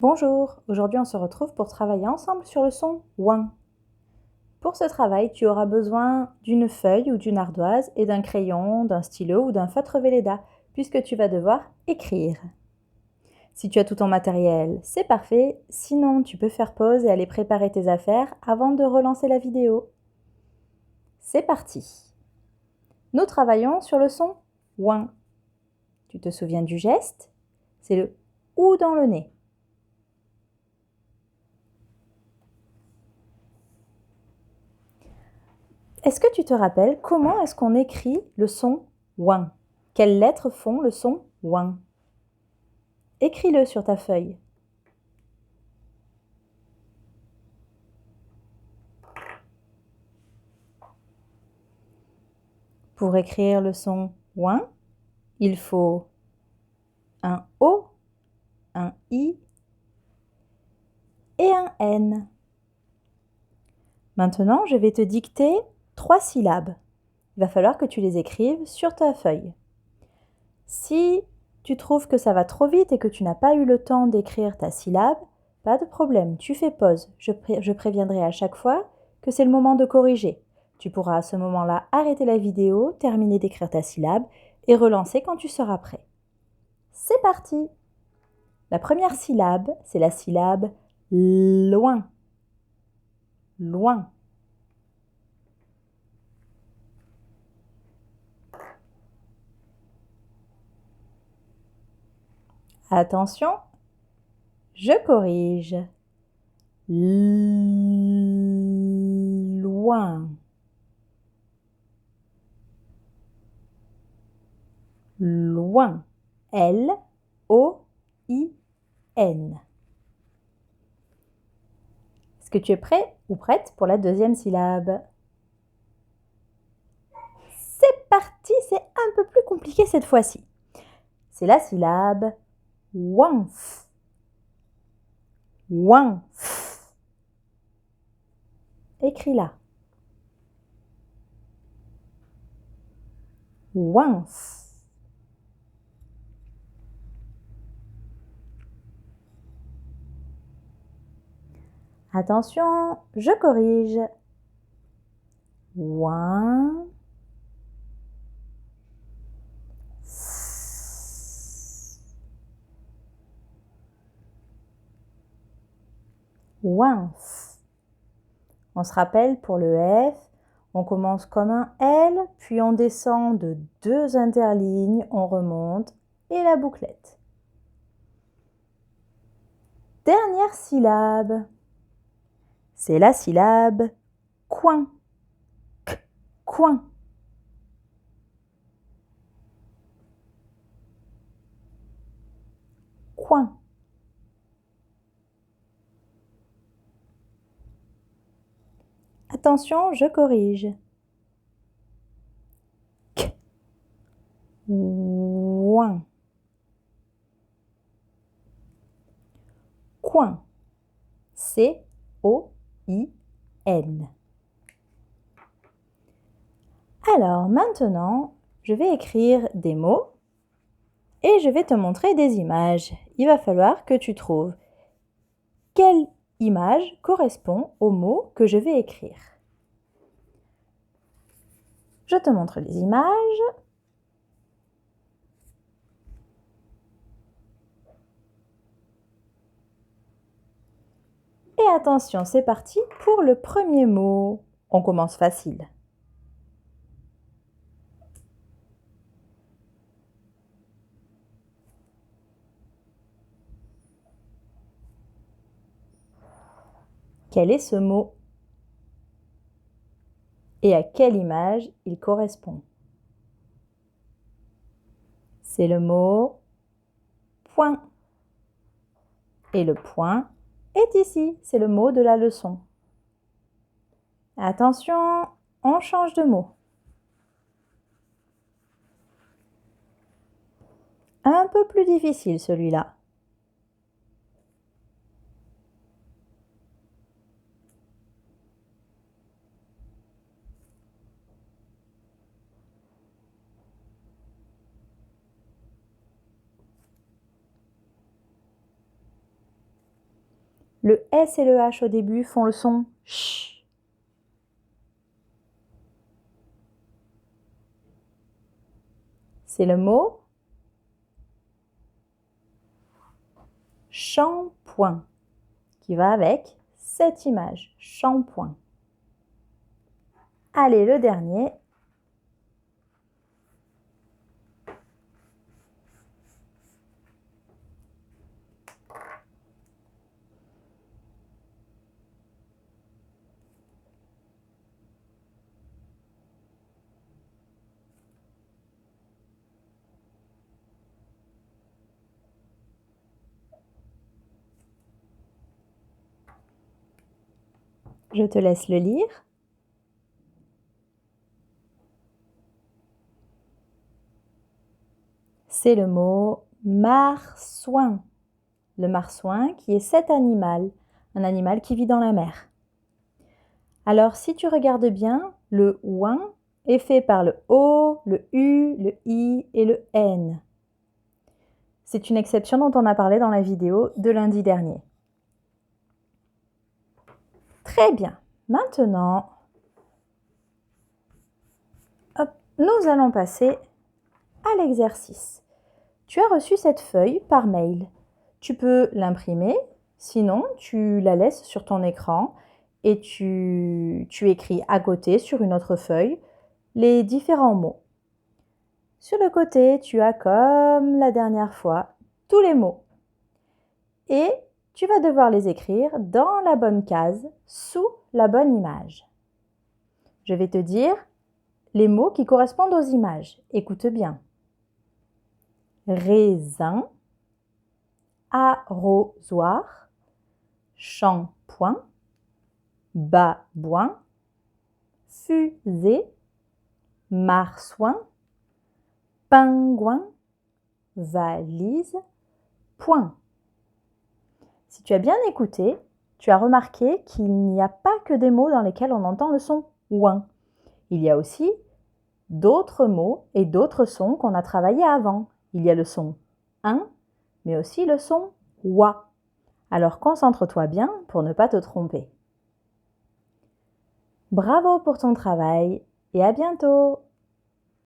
Bonjour, aujourd'hui on se retrouve pour travailler ensemble sur le son ouin. Pour ce travail, tu auras besoin d'une feuille ou d'une ardoise et d'un crayon, d'un stylo ou d'un feutre Velleda, puisque tu vas devoir écrire. Si tu as tout ton matériel, c'est parfait, sinon tu peux faire pause et aller préparer tes affaires avant de relancer la vidéo. C'est parti. Nous travaillons sur le son ouin. Tu te souviens du geste? C'est le OU dans le nez. Est-ce que tu te rappelles comment est-ce qu'on écrit le son ouin? Quelles lettres font le son ouin? Écris-le sur ta feuille. Pour écrire le son ouin, il faut un O, un I et un N. Maintenant, je vais te dicter 3 syllabes. Il va falloir que tu les écrives sur ta feuille. Si tu trouves que ça va trop vite et que tu n'as pas eu le temps d'écrire ta syllabe, pas de problème, tu fais pause. Je préviendrai à chaque fois que c'est le moment de corriger. Tu pourras à ce moment-là arrêter la vidéo, terminer d'écrire ta syllabe et relancer quand tu seras prêt. C'est parti! La première syllabe, c'est la syllabe loin. Loin. Attention, je corrige. Loin. Loin. L-O-I-N. Est-ce que tu es prêt ou prête pour la deuxième syllabe? C'est parti, c'est un peu plus compliqué cette fois-ci. C'est la syllabe ouinf. Ouinf. Écris-la. Ouinf. Attention, je corrige. Ouin. Ouinf. On se rappelle pour le F, on commence comme un L, puis on descend de 2 interlignes, on remonte et la bouclette. Dernière syllabe, c'est la syllabe coin. Coin. Coin. Attention, je corrige. K. Ouin. Coin. C-O-I-N. Alors maintenant, je vais écrire des mots et je vais te montrer des images. Il va falloir que tu trouves quelle image correspond au mot que je vais écrire. Je te montre les images. Et attention, c'est parti pour le premier mot. On commence facile. Quel est ce mot? Et à quelle image il correspond? C'est le mot point. Et le point est ici, c'est le mot de la leçon. Attention, on change de mot. Un peu plus difficile celui-là. Le S et le H au début font le son ch. C'est le mot shampoing qui va avec cette image, shampoing. Allez, le dernier. Je te laisse le lire. C'est le mot marsouin. Le marsouin qui est cet animal, un animal qui vit dans la mer. Alors si tu regardes bien, le ouin est fait par le O, le U, le I et le N. C'est une exception dont on a parlé dans la vidéo de lundi dernier. Très bien. Maintenant, nous allons passer à l'exercice. Tu as reçu cette feuille par mail. Tu peux l'imprimer, sinon tu la laisses sur ton écran et tu écris à côté sur une autre feuille les différents mots. Sur le côté, tu as comme la dernière fois tous les mots et tu vas devoir les écrire dans la bonne case, sous la bonne image. Je vais te dire les mots qui correspondent aux images. Écoute bien. Raisin, arrosoir, shampoing, babouin, fusée, marsouin, pingouin, valise, point. Si tu as bien écouté, tu as remarqué qu'il n'y a pas que des mots dans lesquels on entend le son ouin. Il y a aussi d'autres mots et d'autres sons qu'on a travaillés avant. Il y a le son un, mais aussi le son wa. Alors concentre-toi bien pour ne pas te tromper. Bravo pour ton travail et à bientôt!